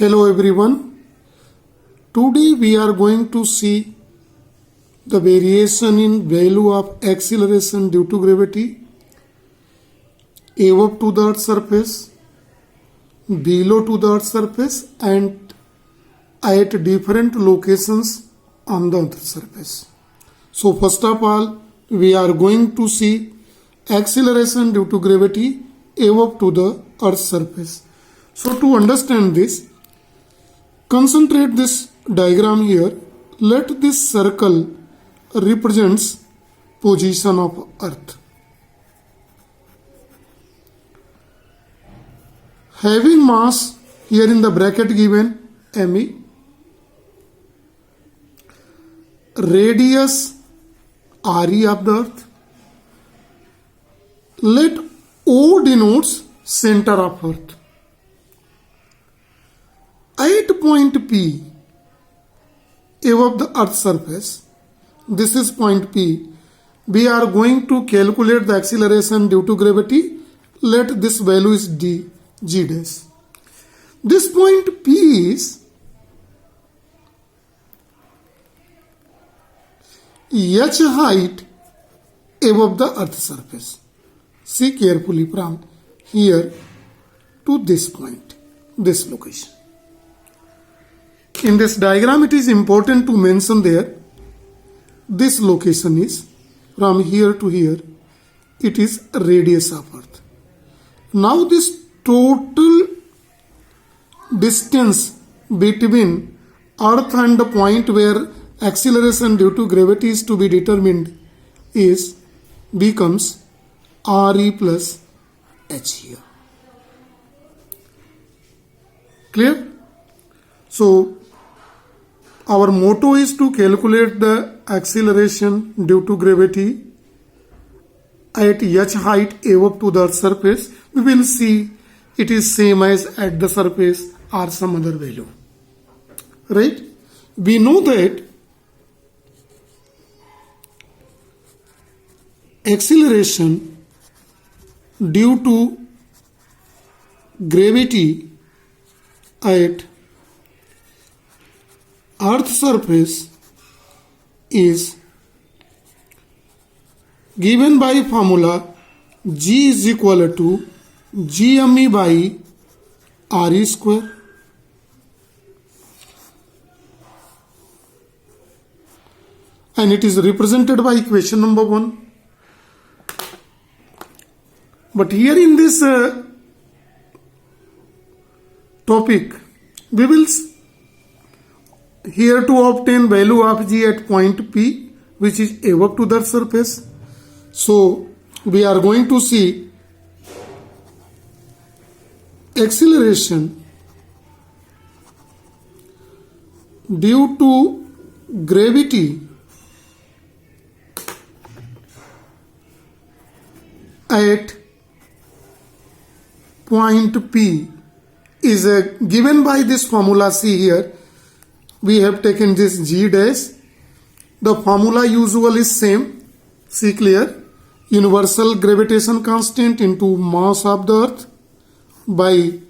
Hello everyone. Today we are going to see the variation in value of acceleration due to gravity above to the earth's surface, below to the earth's surface and at different locations on the earth's surface. So first of all we are going to see acceleration due to gravity above to the earth's surface. So to understand this, concentrate this diagram here. Let this circle represents position of earth. Having mass here in the bracket given me, radius re of the earth. Let O denotes center of earth. At point P above the earth's surface, this is point P, we are going to calculate the acceleration due to gravity. Let this value is g dash. This point P is h height above the earth's surface. See carefully from here to this point, this location. In this diagram, it is important to mention there, this location is from here to here, it is radius of earth. Now this total distance between earth and the point where acceleration due to gravity is to be determined becomes re plus h here. Clear? So our motto is to calculate the acceleration due to gravity at h height above to the earth's surface. We will see it is same as at the surface or some other value. Right? We know that acceleration due to gravity at earth's surface is given by formula g is equal to gme by re square. And it is represented by equation number 1. But here in this topic, we will here to obtain value of g at point P, which is above to the surface. So we are going to see acceleration due to gravity at point P is given by this formula. See here, we have taken this g dash. The formula usual is same. See clear? Universal gravitation constant into mass of the earth by.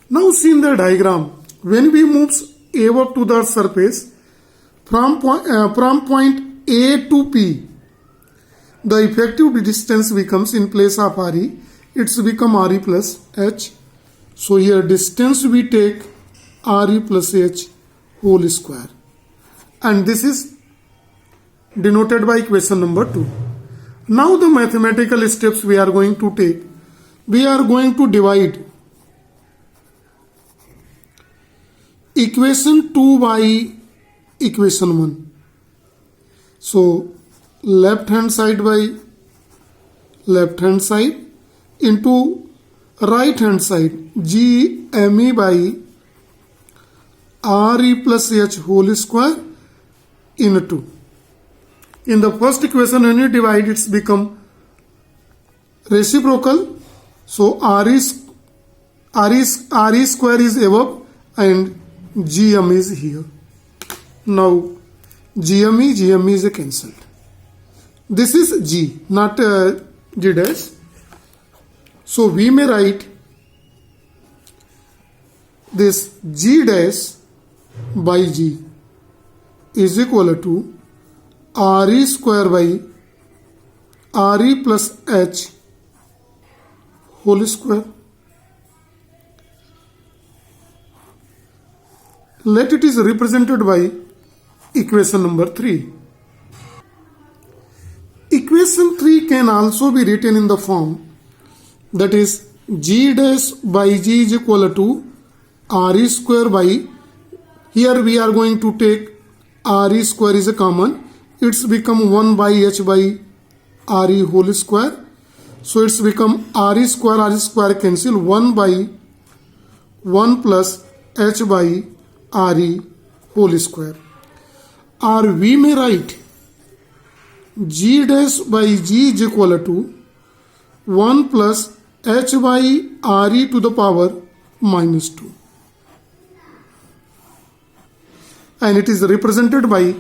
Now see in the diagram, when we move above to the surface from point A to P, the effective distance becomes, in place of re, it's become re plus h. So here distance we take re plus h whole square, and this is denoted by equation number 2. Now the mathematical steps we are going to take. We are going to divide equation 2 by equation 1. So left hand side by left hand side into right hand side, gme by re plus h whole square into. In the first equation, when you divide, it's become reciprocal. So re square is above and gm is here. Now gme is cancelled. This is g, not g dash. So we may write this g dash by g is equal to re square by re plus h whole square. Let it is represented by equation number 3. Equation 3 can also be written in the form that is g dash by g is equal to re square by, here we are going to take re square is a common, it's become 1 by h by re whole square. So it's become re square cancel 1 by 1 plus h by re whole square. Or we may write g dash by g is equal to 1 plus h by re to the power minus 2. And it is represented by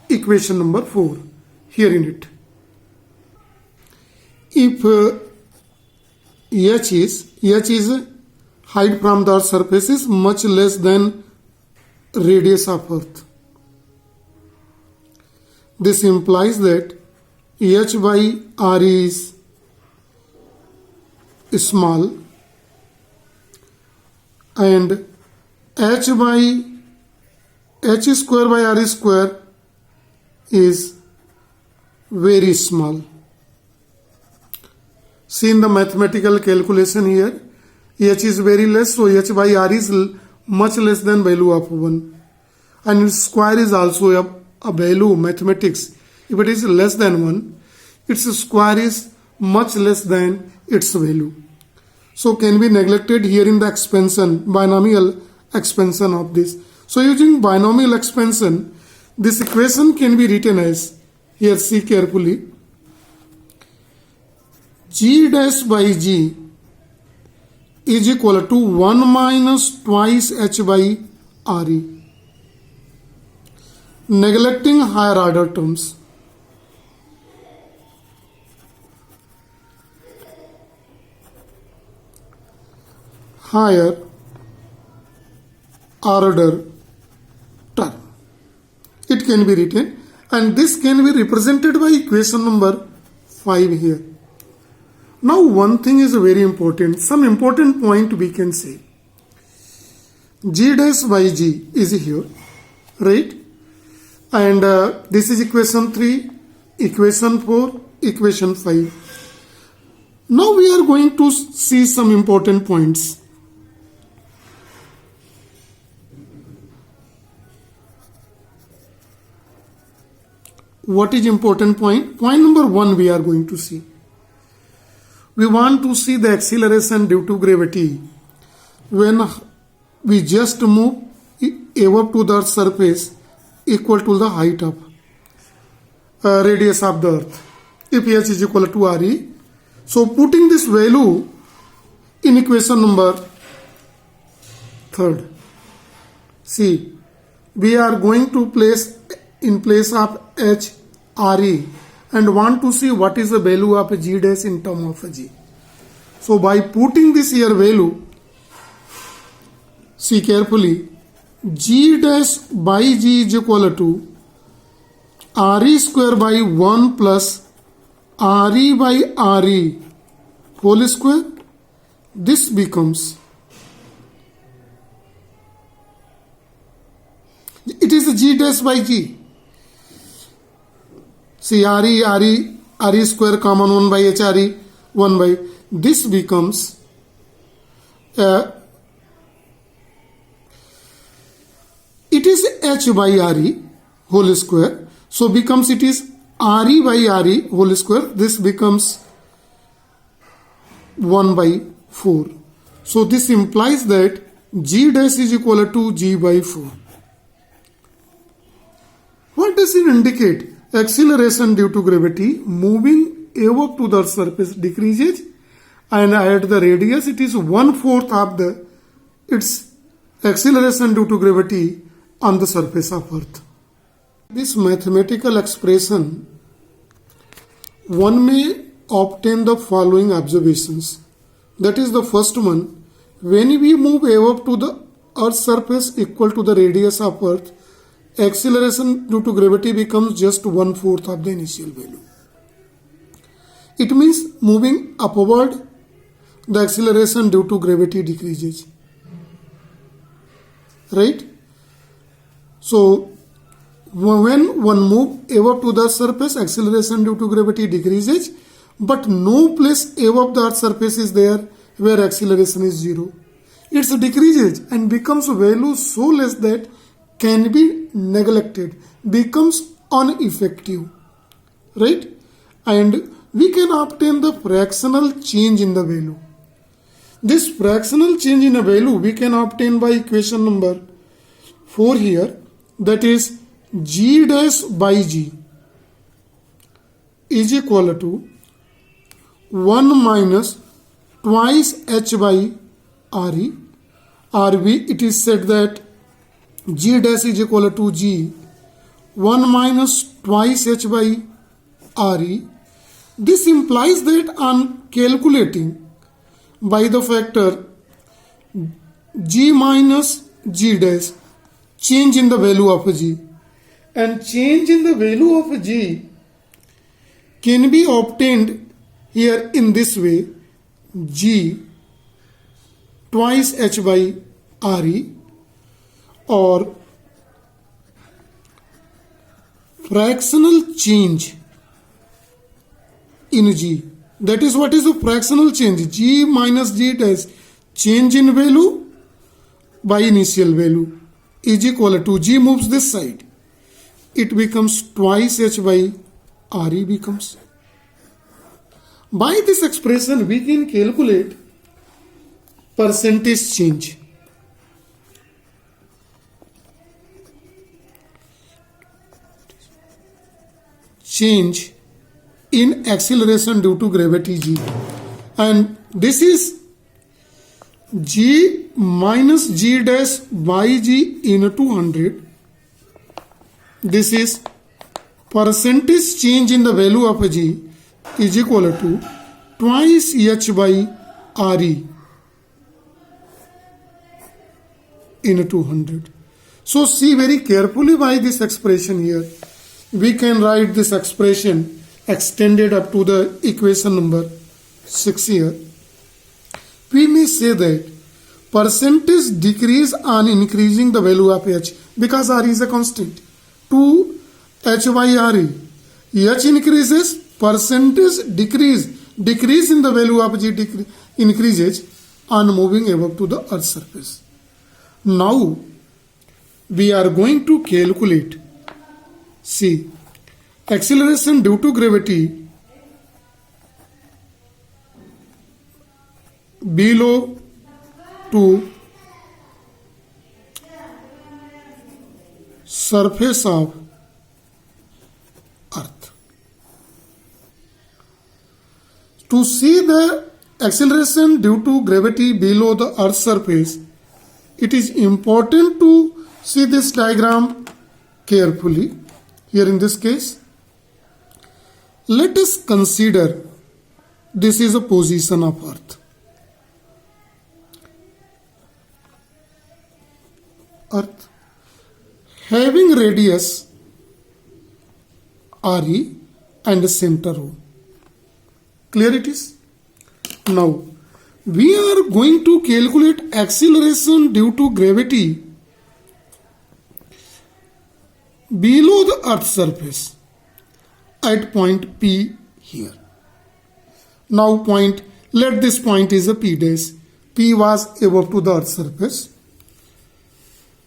equation number 4 here in it. If h is height from the earth's surface is much less than radius of earth, this implies that h by re is small and h square by re square is very small. See in the mathematical calculation here, h is very less, so h by r is much less than value of 1. And its square is also a value mathematics. If it is less than 1, its square is much less than its value. So can be neglected here in the expansion, binomial expansion of this. So using binomial expansion, this equation can be written as, here see carefully, g dash by g is equal to 1 minus twice h by re. Neglecting higher order terms, higher order term, it can be written, and this can be represented by equation number 5 here. Now one thing is very important, some important point we can say. G dash by g is here, right? And this is equation 3, equation 4, equation 5. Now we are going to see some important points. What is important point? Point number 1 we are going to see. We want to see the acceleration due to gravity when we just move above to the Earth's surface equal to the height of radius of the Earth. If h is equal to re, so putting this value in equation number 3, see, we are going to place in place of h re and want to see what is the value of g dash in term of g. So by putting this here value, see carefully, g dash by g is equal to re square by 1 plus re by re whole square. This becomes, it is g dash by g. See re square common 1 by h re 1 by, this becomes it is h by re whole square, so becomes it is re by re whole square, this becomes 1 by 4. So this implies that g dash is equal to g by 4. What does it indicate? Acceleration due to gravity moving above to the surface decreases, and at the radius it is 1/4 of the its acceleration due to gravity on the surface of Earth. This mathematical expression, one may obtain the following observations. That is the first one, when we move above to the Earth's surface equal to the radius of Earth, acceleration due to gravity becomes just 1/4 of the initial value. It means moving upward, the acceleration due to gravity decreases. Right? So, when one moves above to the surface, acceleration due to gravity decreases, but no place above the Earth's surface is there where acceleration is zero. It decreases and becomes a value so less that can be neglected, becomes ineffective. Right? And we can obtain the fractional change in the value. This fractional change in a value we can obtain by equation number 4 here, that is g dash by g is equal to 1 minus twice h by re. It is said that g dash is equal to g 1 minus twice h by re. This implies that on calculating by the factor g minus g dash, change in the value of g, and change in the value of g can be obtained here in this way: g twice h by re, or fractional change in g. That is, what is the fractional change? G minus g dash, change in value by initial value, is equal to g moves this side. It becomes twice h by re becomes. By this expression, we can calculate percentage change. Change in acceleration due to gravity g, and this is g minus g dash by g into 100. This is percentage change in the value of g is equal to twice h by re into 100. So see very carefully by this expression here. We can write this expression extended up to the equation number 6 here. We may say that percentage decrease on increasing the value of h, because r is a constant, to h by re. H increases, percentage decrease in the value of g increases on moving above to the Earth's surface. Now we are going to calculate, see, acceleration due to gravity below to surface of Earth. To see the acceleration due to gravity below the Earth's surface, it is important to see this diagram carefully. Here in this case, let us consider this is a position of Earth. Earth having radius re and center O. Clear it is? Now we are going to calculate acceleration due to gravity below the Earth's surface at point P here. Now let this point is a P dash. P was above to the Earth's surface.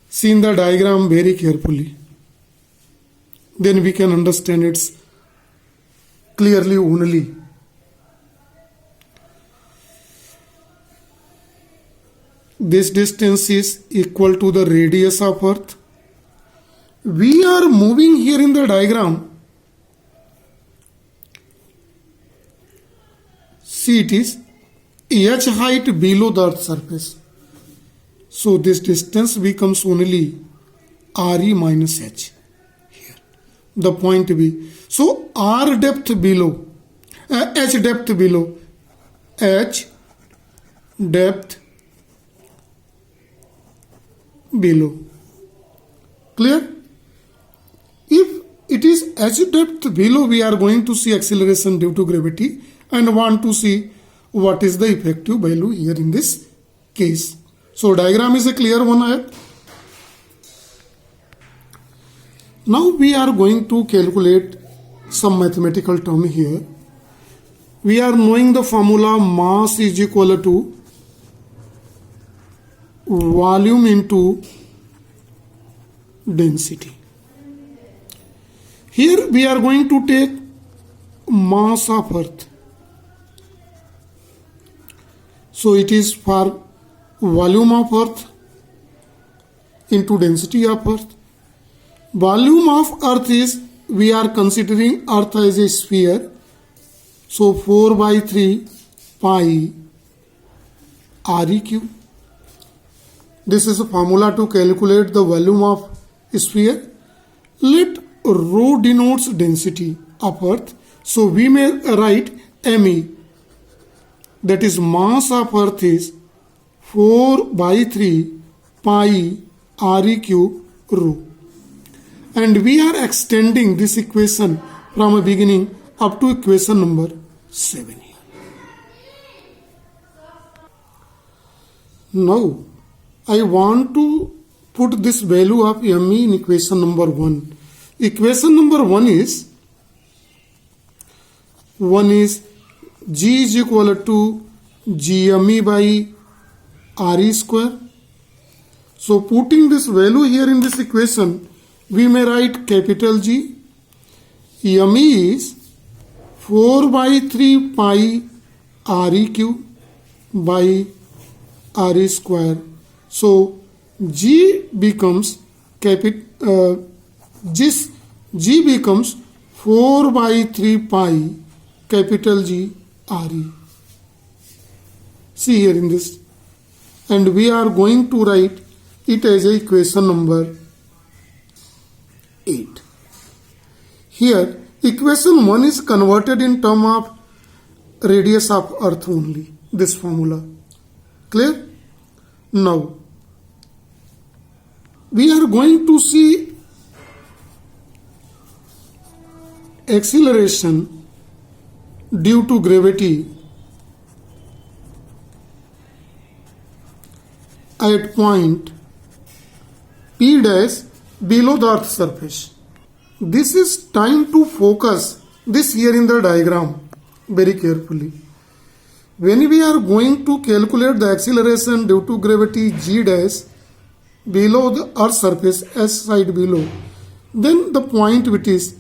See in the diagram very carefully. Then we can understand it clearly only. This distance is equal to the radius of Earth. We are moving here in the diagram. See, it is h height below the Earth's surface. So this distance becomes only re minus h here, the point B. So r depth below, h depth below, h depth below. Clear? If it is h depth below, we are going to see acceleration due to gravity and want to see what is the effective value here in this case. So diagram is a clear one here. Now we are going to calculate some mathematical term here. We are knowing the formula mass is equal to volume into density. Here we are going to take mass of earth. So it is for volume of earth into density of earth. Volume of earth is, we are considering earth as a sphere. So 4 by 3 pi ReQ. This is a formula to calculate the volume of sphere. Let rho denotes density of earth. So we may write ME, that is mass of earth is 4 by 3 pi ReQ rho. And we are extending this equation from a beginning up to equation number 7 here. Now I want to put this value of ME in equation number 1. Equation number 1 is G is equal to GME by RE square. So putting this value here in this equation, we may write capital G. ME is 4 by 3 pi ReQ by RE square. So G becomes G becomes 4 by 3 pi capital G RE. See here in this, and we are going to write it as a equation number 8. Here equation 1 is converted in term of radius of earth only, this formula. Clear? Now we are going to see acceleration due to gravity at point P dash below the earth surface. This is time to focus this here in the diagram very carefully. When we are going to calculate the acceleration due to gravity G dash below the earth surface, S side below, then the point which is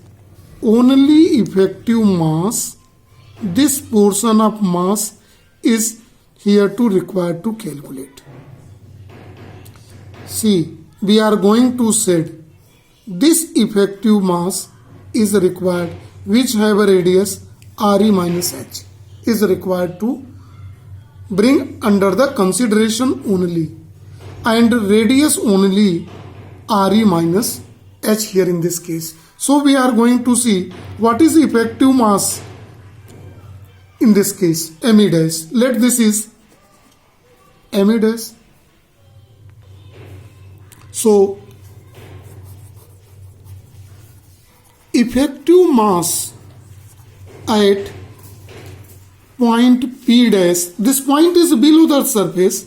only effective mass, this portion of mass is here to required to calculate. See, we are going to set this effective mass is required, which have a radius Re minus H, is required to bring under the consideration only, and radius only Re minus H here in this case. So we are going to see what is effective mass in this case, ME dash. Let this is ME dash. So effective mass at point P dash, this point is below the surface,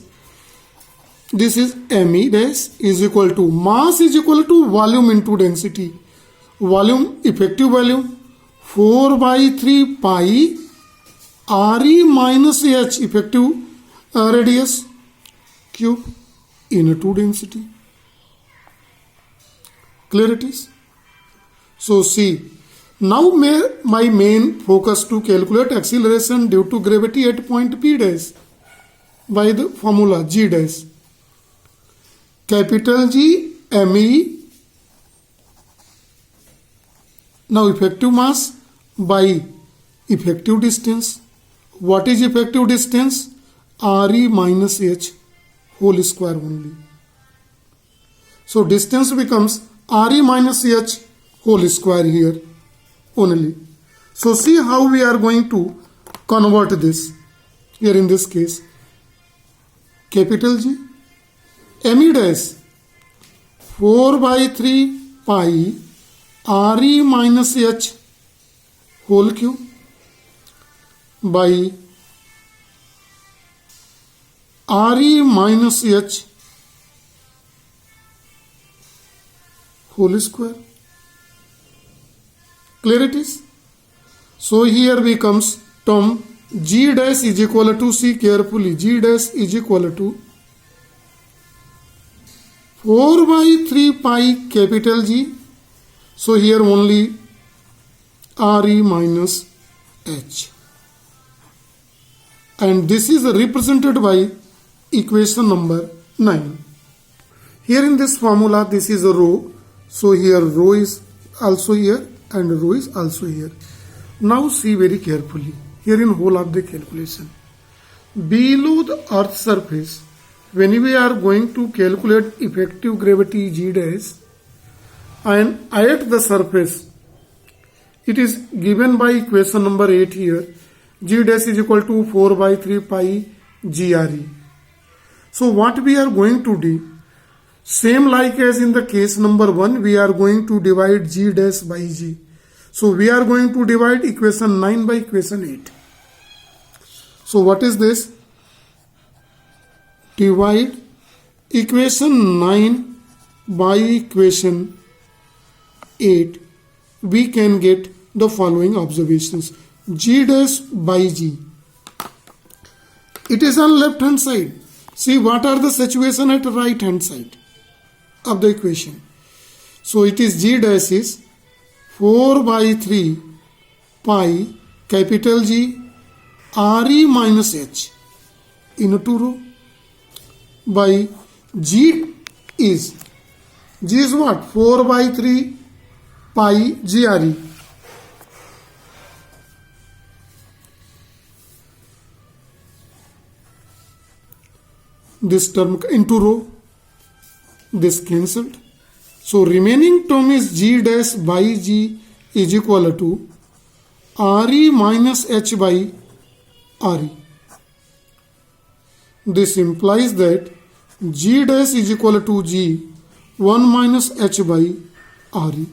this is ME dash is equal to mass is equal to volume into density. Volume, effective volume 4 by 3 pi Re minus H, effective radius cube into density. Clear it is? So see, now my main focus to calculate acceleration due to gravity at point P dash by the formula G dash. Capital G ME. Now effective mass by effective distance. What is effective distance? Re minus H whole square only. So distance becomes Re minus H whole square here only. So see how we are going to convert this here in this case. Capital G ME dash 4/3 pi re minus h whole cube by re minus h whole square. Clear it is? So here becomes term g dash is equal to, see carefully, g dash is equal to 4/3 pi capital G. So here only re minus h, and this is represented by equation number 9. Here in this formula, this is a rho, so here rho is also here and rho is also here. Now see very carefully here in whole of the calculation. Below the earth surface, when we are going to calculate effective gravity g dash, and at the surface it is given by equation number 8 here, g dash is equal to 4/3 pi GRE. So what we are going to do, same like as in the case number 1, we are going to divide g dash by g. So we are going to divide equation 9 by equation 8. So what is this? Divide equation 9 by equation 8. We can get the following observations. G dash by g. It is on left hand side. See what are the situation at right hand side of the equation. So it is g dash is 4/3 pi capital G re minus h into rho by g is what? 4/3 pi GRE. This term into rho, this cancelled. So remaining term is g dash by g is equal to re minus h by re. This implies that g dash is equal to g 1 minus h by re.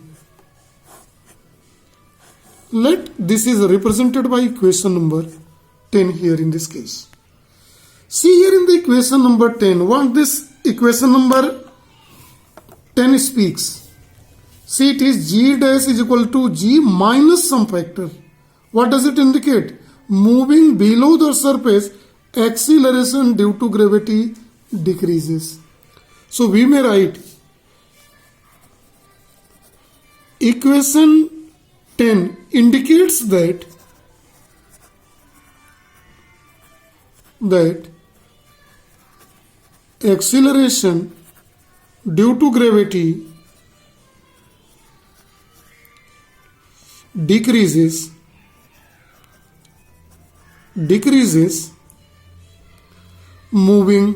Let this is represented by equation number 10 here in this case. See here in the equation number 10, what this equation number 10 speaks. See, it is g dash is equal to g minus some factor. What does it indicate? Moving below the surface, acceleration due to gravity decreases. So we may write equation 10 indicates that acceleration due to gravity decreases moving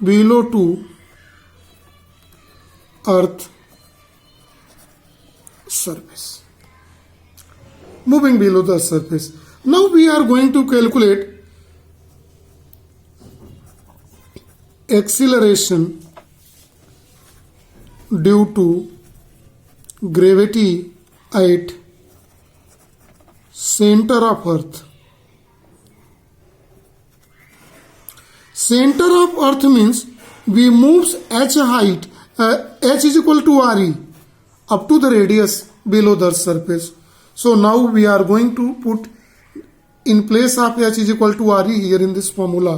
below to earth surface. Moving below the surface. Now we are going to calculate acceleration due to gravity at center of earth. Center of earth means we moves h height, h is equal to re up to the radius below the surface. So now we are going to put in place of h is equal to re here in this formula.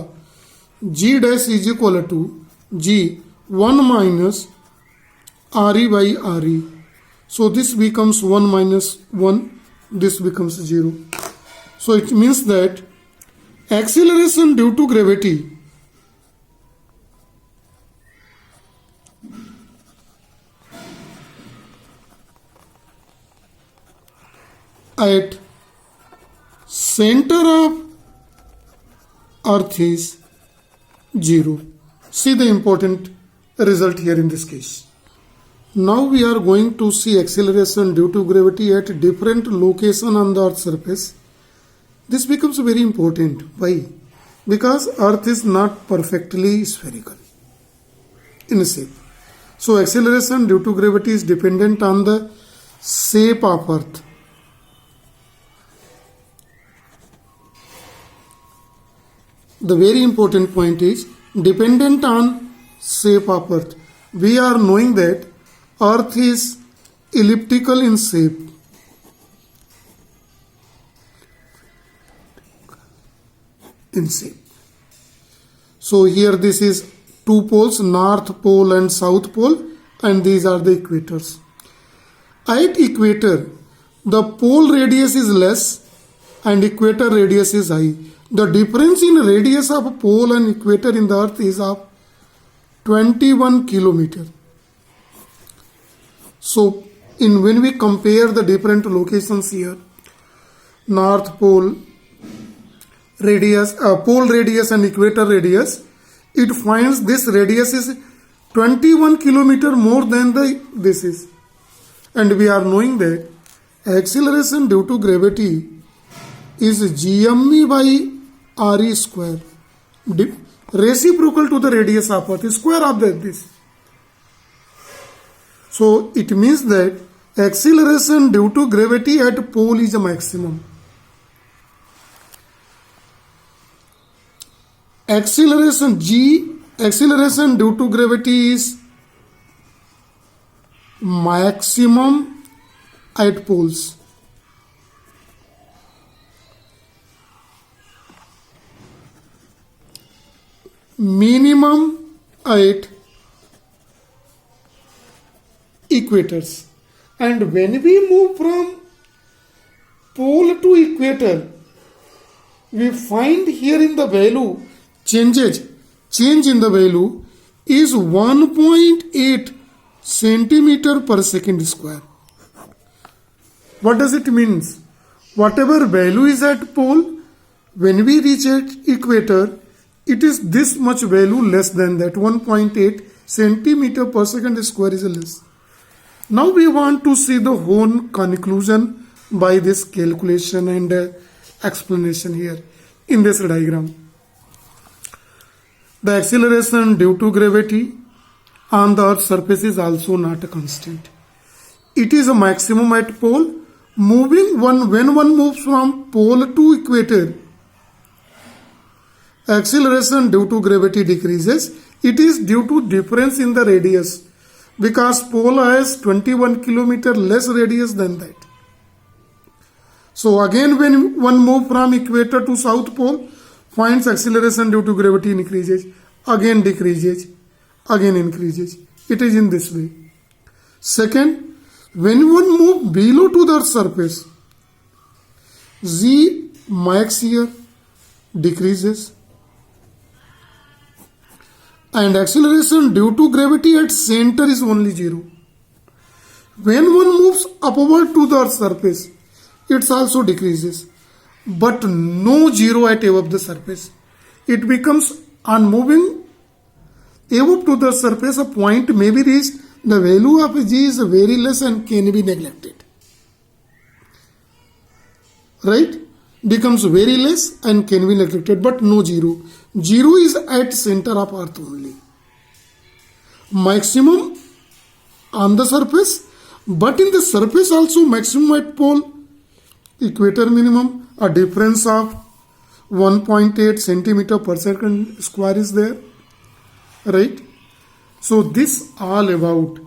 G dash is equal to g 1 minus re by re. So this becomes 1 minus 1, this becomes 0. So it means that acceleration due to gravity at center of earth is 0. See the important result here in this case. Now we are going to see acceleration due to gravity at different location on the earth surface. This becomes very important. Why? because earth is not perfectly spherical in shape. So acceleration due to gravity is dependent on the shape of earth. The very important point is dependent on shape of earth. We are knowing that earth is elliptical in shape. So here this is two poles, north pole and south pole, and these are the equators. At equator, the pole radius is less and equator radius is high. The difference in radius of pole and equator in the earth is of 21 kilometer. So when we compare the different locations here, north pole radius, pole radius and equator radius, it finds this radius is 21 kilometer more than this is. And we are knowing that acceleration due to gravity is gme by re square, reciprocal to the radius of earth, square of this. So it means that acceleration due to gravity at pole is a maximum. Acceleration due to gravity is maximum at poles. Minimum at equators. And when we move from pole to equator, we find here in the value change in the value is 1.8 centimeter per second square. What does it mean? Whatever value is at pole, when we reach at equator, it is this much value less than that. 1.8 centimeter per second square is less. Now we want to see the whole conclusion by this calculation and explanation here in this diagram. The acceleration due to gravity on the earth's surface is also not a constant. It is a maximum at pole. When one moves from pole to equator, acceleration due to gravity decreases. It is due to difference in the radius, because pole has 21 kilometer less radius than that. So again, when one moves from equator to south pole, finds acceleration due to gravity increases, again decreases, again increases. It is in this way. Second, when one moves below to the surface, G max here decreases, and acceleration due to gravity at center is only 0. When one moves upward to the surface, it also decreases, but no 0 at above the surface. It becomes on moving above to the surface, a point may be reached, the value of G is very less and can be neglected. Right? Becomes very less and can be neglected, but no 0. 0 is at center of earth only. Maximum on the surface, but in the surface also maximum at pole, equator minimum, a difference of 1.8 centimeter per second square is there. Right? So this all about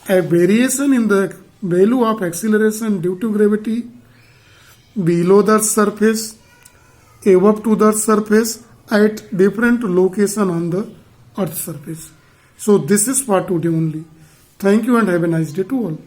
a variation in the value of acceleration due to gravity below the surface, above to the surface, at different location on the earth surface. So this is for today only. Thank you and have a nice day to all.